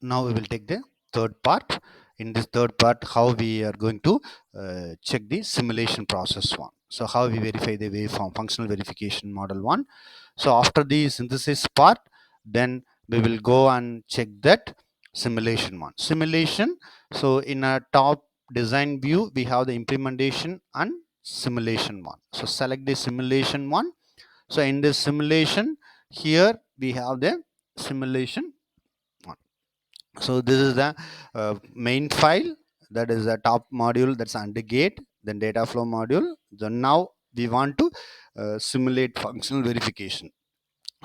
now we will take the third part. In this third part, how we are going to check the simulation process one. So how we verify the waveform, functional verification model one. So after the synthesis part, then we will go and check that simulation one. Simulation, so in a top design view we have the implementation and simulation one. So select the simulation one. So in this simulation, here we have the simulation one. So this is the main file, that is the top module, that's under gate, then data flow module. So now we want to simulate functional verification.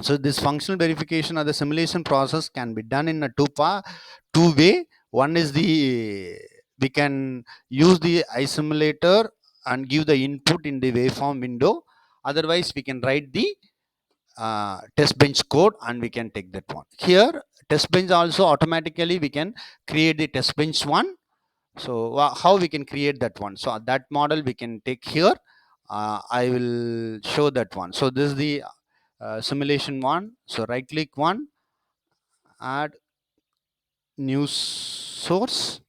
So this functional verification or the simulation process can be done in a two way. One is the, we can use the isimulator and give the input in the waveform window. Otherwise we can write the test bench code and we can take that one. Here test bench also automatically we can create the test bench one. So how we can create that one, so that model we can take here. I will show that one. So this is the simulation one. So right click one, add new source.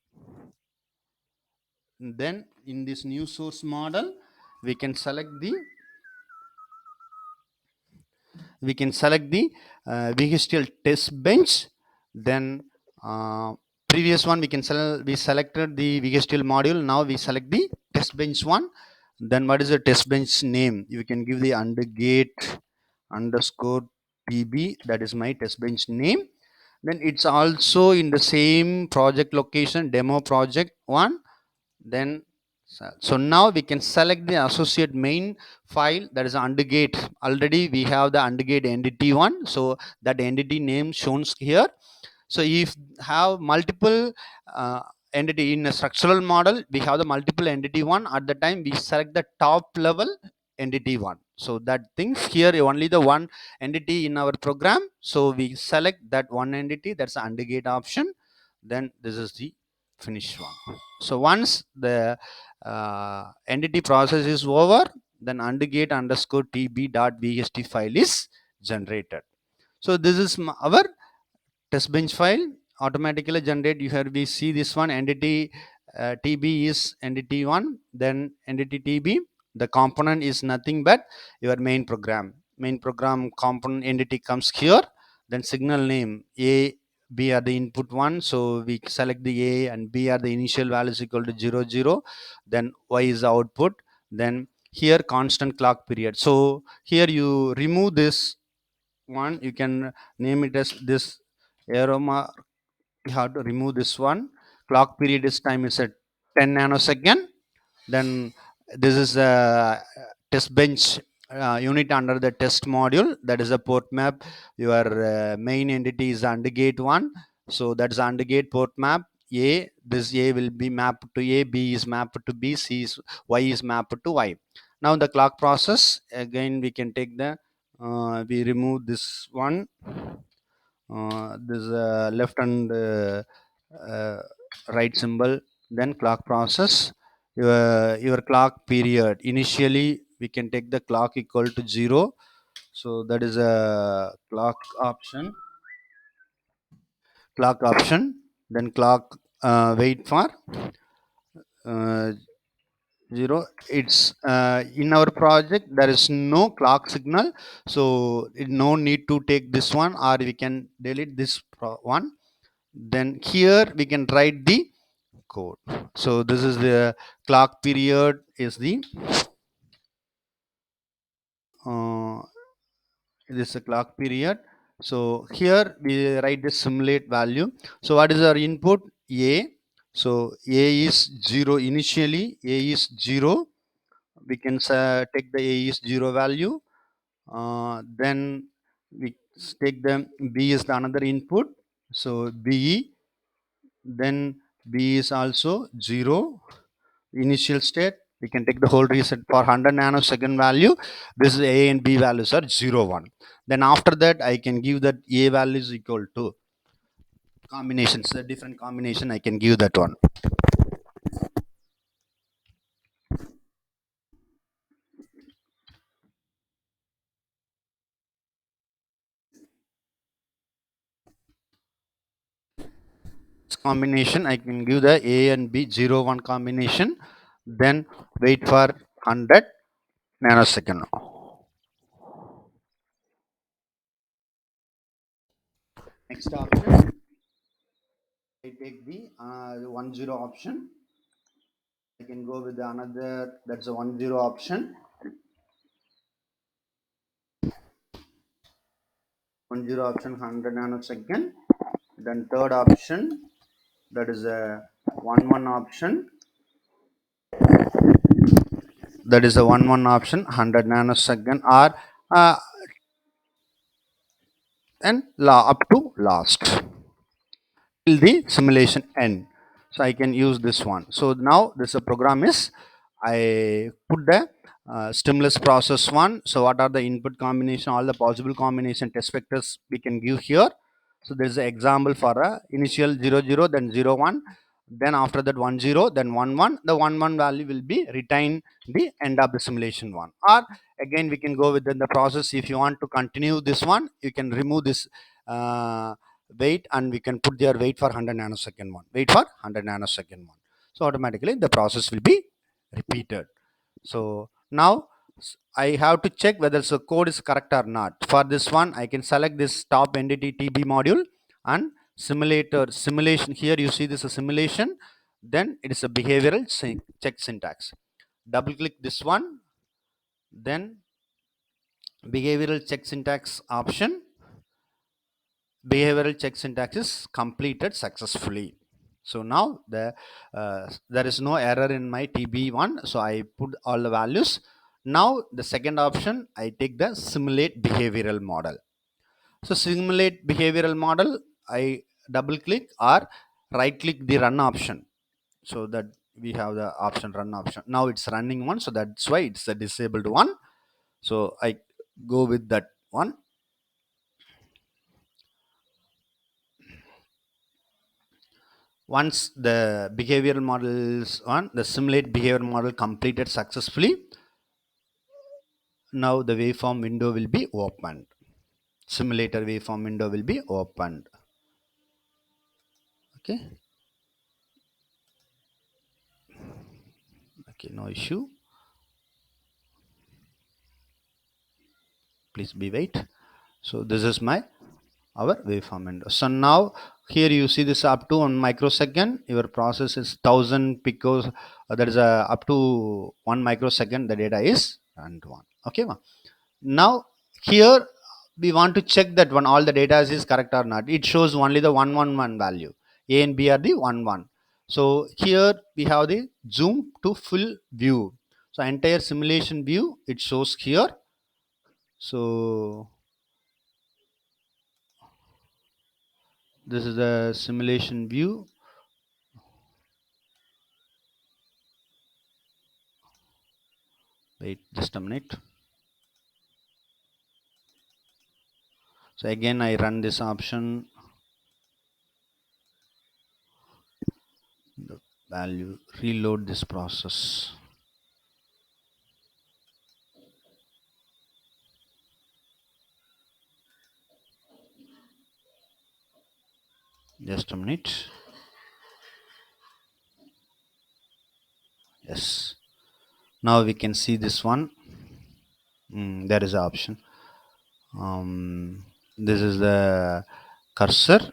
Then in this new source model we can select the VHDL test bench. Then previous one we selected the VHDL module. Now we select the test bench one. Then what is the test bench name? You can give the undergate underscore PB. That is my test bench name. Then it's also in the same project location, demo project one. Then so now we can select the associate main file, that is undergate. Already we have the undergate entity one, so that entity name shown here. So if have multiple entity in a structural model, we have the multiple entity one. At the time we select the top level entity one. So that things here only the one entity in our program, so we select that one entity, that's the undergate option. Then this is the finish one. So once the entity process is over, then undergate underscore tb.vht file is generated. So this is our test bench file automatically generate. You have, we see this one entity tb is entity one, then entity tb, the component is nothing but your main program component entity comes here. Then signal name a, b are the input one, so we select the a and b are the initial values equal to 0 0. Then y is the output. Then here constant clock period, so here you remove this one, you can name it as this arrow mark. We have to remove this one. Clock period is time is at 10 nanosecond. Then this is a test bench unit under the test module, that is a port map. Your main entity is undergate one, so that's undergate port map a. This a will be mapped to a, b is mapped to b, c is, y is mapped to y. Now the clock process, again we can take the we remove this one, this left and uh, right symbol. Then clock process, your clock period, initially we can take the clock equal to 0. So that is a clock option. Then clock wait for uh, 0. It's in our project there is no clock signal, so no need to take this one, or we can delete this one. Then here we can write the code. So this is the clock period is the uh, this is a clock period. So here we write the simulate value. So what is our input? A. So a is 0, initially a is 0. We can take the a is 0 value. Then we take the b is the another input, so b. Then b is also 0 initial state. We can take the whole reset for 100 nanosecond value. This is a and b values are 0 1. Then after that I can give that a value is equal to combinations, a different combination I can give that one. combination, I can give the A and B 0 1 combination, then wait for 100 nanosecond. Next option, I take the 1 0 option. I can go with another, that's a 1 0 option. 1 0 option 100 nanosecond. Then third option, that is a 1 1 option. That is a 1 1 option 100 nanosecond, or and up to last till the simulation end. So I can use this one. So now this program is, I put the stimulus process one. So what are the input combination, all the possible combination test vectors we can give here. So there is an example for a initial 0 0, then 0 1, then after that 1 0, then 1 1. The 1 1 value will be retained the end of the simulation one. Or again we can go within the process. If you want to continue this one, you can remove this wait, and we can put their wait for 100 nanosecond one, wait for 100 nanosecond one. So automatically the process will be repeated. So now I have to check whether the code is correct or not. For this one, I can select this top entity TB module and simulator simulation. Here you see this is a simulation. Then it is a behavioral check syntax. Double click this one. Then behavioral check syntax option. Behavioral check syntax is completed successfully. So now there is no error in my TB1. So I put all the values. Now the second option, I take the simulate behavioral model. So simulate behavioral model, I double click or right click the run option, so that we have the option run option. Now it's running one, so that's why it's a disabled one. So I go with that one. Once the behavioral model is on, the simulate behavior model completed successfully. Now the waveform window will be opened. Simulator waveform window will be opened. Okay. Okay, no issue. Please be wait. So this is my our waveform window. So now here you see this up to 1 microsecond. Your process is 1000 picos. That is up to 1 microsecond. The data is and one. Okay. Now here we want to check that one all the data is correct or not. It shows only the 1 1 1 value. A and B are the 1 1. So here we have the zoom to full view. So entire simulation view it shows here. So this is the simulation view. Wait just a minute. So again I run this option, the value, reload this process. Just a minute. Yes. Now we can see this one. There is an option. This is the cursor.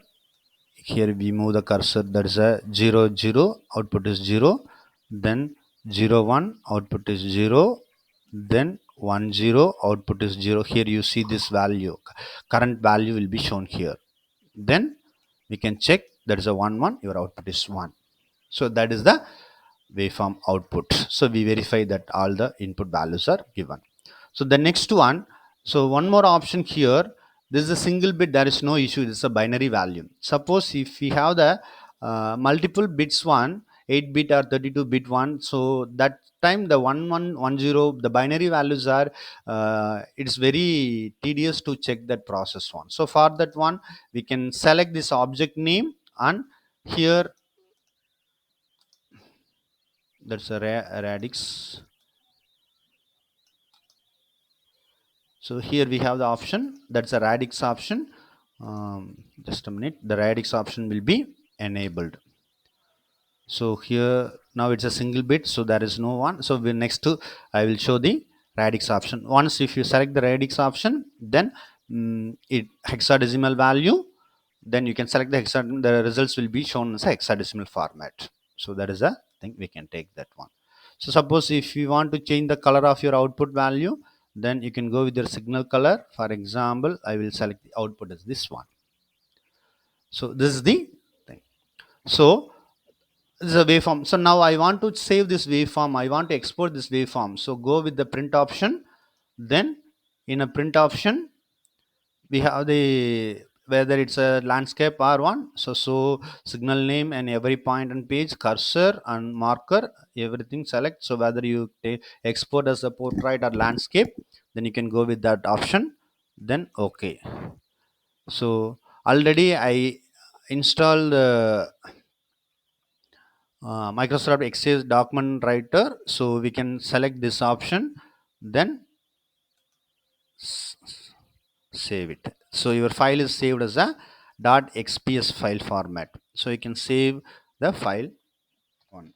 Here we move the cursor. That is a 0 0. Output is 0. Then 0 1. Output is 0. Then 1 0. Output is 0. Here you see this value. Current value will be shown here. Then we can check. That is a 1 1. Your output is 1. So that is the waveform output. So we verify that all the input values are given. So the next one, so one more option here. This is a single bit, there is no issue. This is a binary value. Suppose if we have the multiple bits one, 8 bit or 32 bit one, so that time the 1110, the binary values are it's very tedious to check that process one. So for that one we can select this object name, and here that's a radix. So here we have the option, that's a radix option. Just a minute, the radix option will be enabled. So here now it's a single bit, so there is no one. So we next to I will show the radix option. Once if you select the radix option, then it hexadecimal value, then you can select the hexadecimal, the results will be shown as a hexadecimal format. So that is a thing, we can take that one. So suppose if you want to change the color of your output value, then you can go with your signal color. For example, I will select the output as this one. So this is the thing. So this is a waveform. So now I want to save this waveform, I want to export this waveform. So go with the print option. Then in a print option we have the whether it's a landscape or one. So signal name and every point and page, cursor and marker, everything select. So whether you export as a portrait or landscape, then you can go with that option. Then okay. So already I installed Microsoft Excel document writer, so we can select this option, then save it. So your file is saved as a .xps file format. So you can save the file on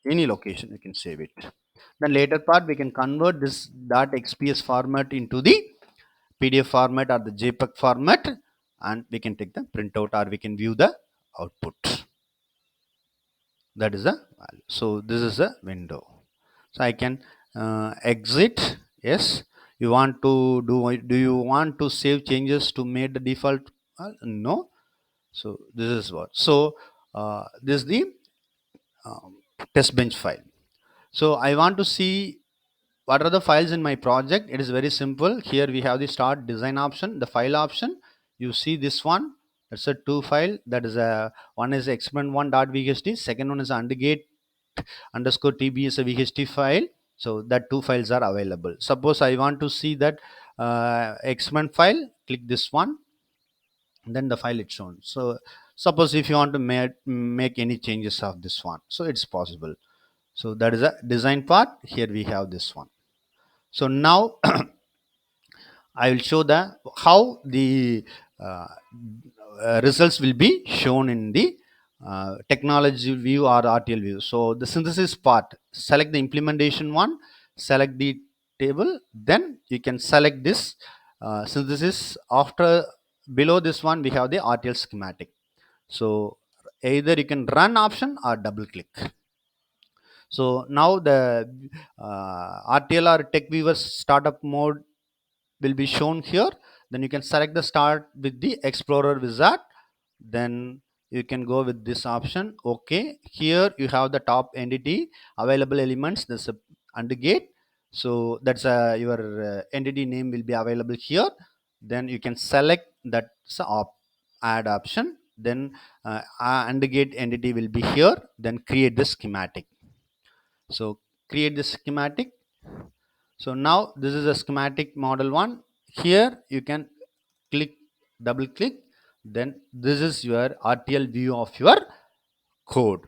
any location, you can save it. Then later part we can convert this .xps format into the PDF format or the JPEG format, and we can take the printout or we can view the output. That is the value. So this is a window. So I can exit. Yes, you want to do you want to save changes to make the default? No. So this is what. So this is the test bench file. So I want to see what are the files in my project. It is very simple. Here we have the start design option, the file option. You see this one, that's a two file. That is a one is experiment1.vht, second one is undergate underscore tb is a vht file. So that two files are available. Suppose I want to see that experiment file, click this one, then the file is shown. So suppose if you want to make any changes of this one, so it's possible. So that is a design part. Here we have this one. So now I will show the how the uh, results will be shown in the technology view or RTL view. So the synthesis part, select the implementation one, select the table, then you can select this synthesis. After below this one we have the RTL schematic. So either you can run option or double click. So now the RTL or tech viewer startup mode will be shown here. Then you can select the start with the explorer wizard, then you can go with this option. Okay, here you have the top entity available elements, this undergate. So that's your entity name will be available here. Then you can select that add option, then undergate entity will be here, then create the schematic. So create the schematic. So now this is a schematic model one. Here you can click, double click, then this is your RTL view of your code.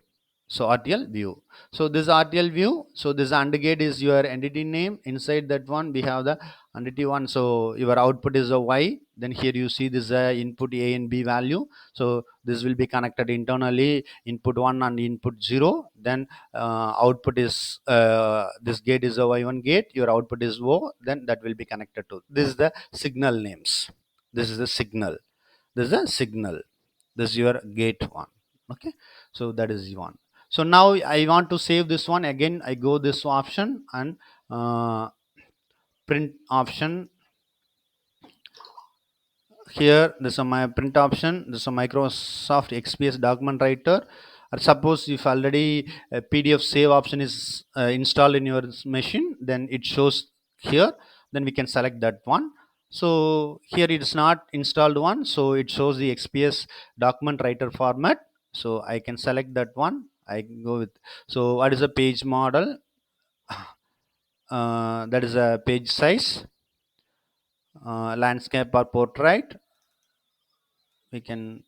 So RTL view. So this RTL view. So this undergate is your entity name. Inside that one we have the entity one. So your output is a Y. Then here you see this input A and B value. So this will be connected internally. Input 1 and input 0. Then output is this gate is a Y1 gate. Your output is O. Then that will be connected to. This is the signal names. This is the signal. This is a signal. This is your gate one. Okay, so that is one. So now I want to save this one. Again I go this option and print option. Here this is my print option. This is a Microsoft XPS document writer. Or suppose if already a PDF save option is installed in your machine, then it shows here. Then we can select that one. So here it is not installed one, so it shows the XPS document writer format. So I can select that one. I can go with. So what is the page model? That is a page size, landscape or portrait. We can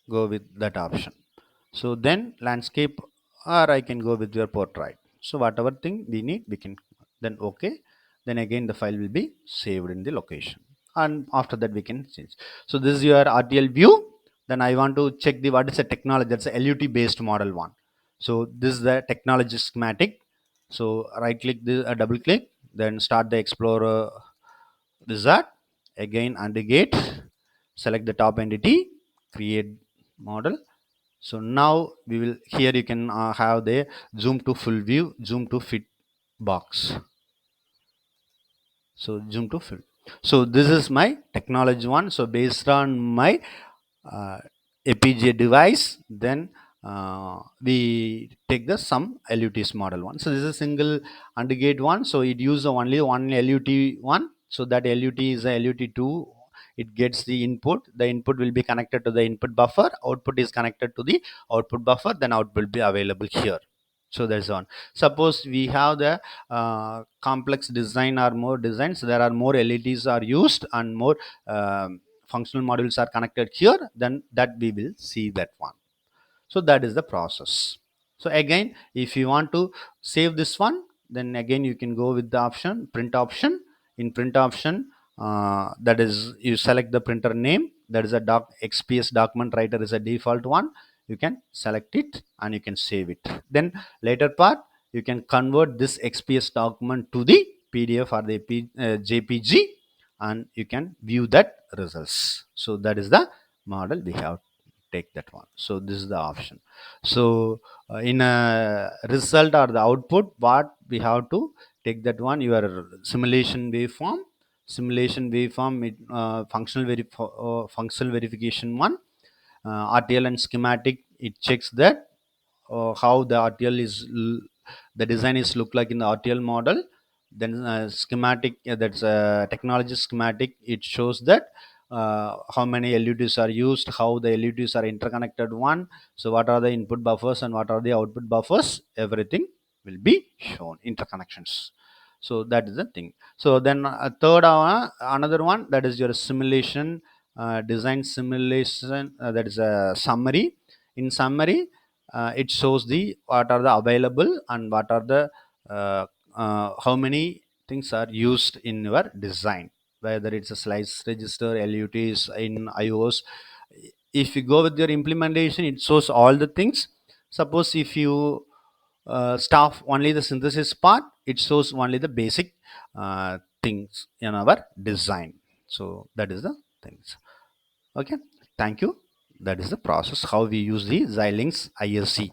go with that option. So then landscape, or I can go with your portrait. So whatever thing we need, we can then okay. Then again the file will be saved in the location, and after that we can change. So this is your RTL view. then I want to check the what is the technology, that's a LUT based model one. So this is the technology schematic. So right click the double click, then start the explorer wizard, again navigate, select the top entity, create model. So now we will, here you can have the zoom to full view, zoom to fit box. So zoom to fill. So this is my technology one. So based on my uh, APJ device, then we take the some LUTs model one. So this is a single AND gate one, so it uses only one LUT one. So that LUT is a LUT2. It gets the input, the input will be connected to the input buffer, output is connected to the output buffer, then output will be available here. So there's one. Suppose we have the complex design or more designs, there are more LEDs are used and more functional modules are connected here, then that we will see that one. So that is the process. So again, if you want to save this one, then again you can go with the option print option. In print option, that is you select the printer name, that is a XPS document writer is a default one. You can select it and you can save it. Then later part, you can convert this XPS document to the PDF or the JPG, and you can view that results. So that is the model we have, take that one. So this is the option. So in a result or the output, what we have to take that one, your simulation waveform, functional verification one, RTL and schematic, it checks that how the RTL is the design is look like in the RTL model. Then schematic, that's technology schematic, it shows that how many LUTs are used, how the LUTs are interconnected one. So what are the input buffers and what are the output buffers, everything will be shown, interconnections. So that is the thing. So then third another one, that is your simulation, design simulation, that is a summary. In summary, it shows the what are the available and what are the how many things are used in your design, whether it's a slice register, LUTs in iOS. If you go with your implementation, it shows all the things. Suppose if you staff only the synthesis part, it shows only the basic things in our design. So that is the things. Okay, thank you. That is the process how we use the Xilinx ISE.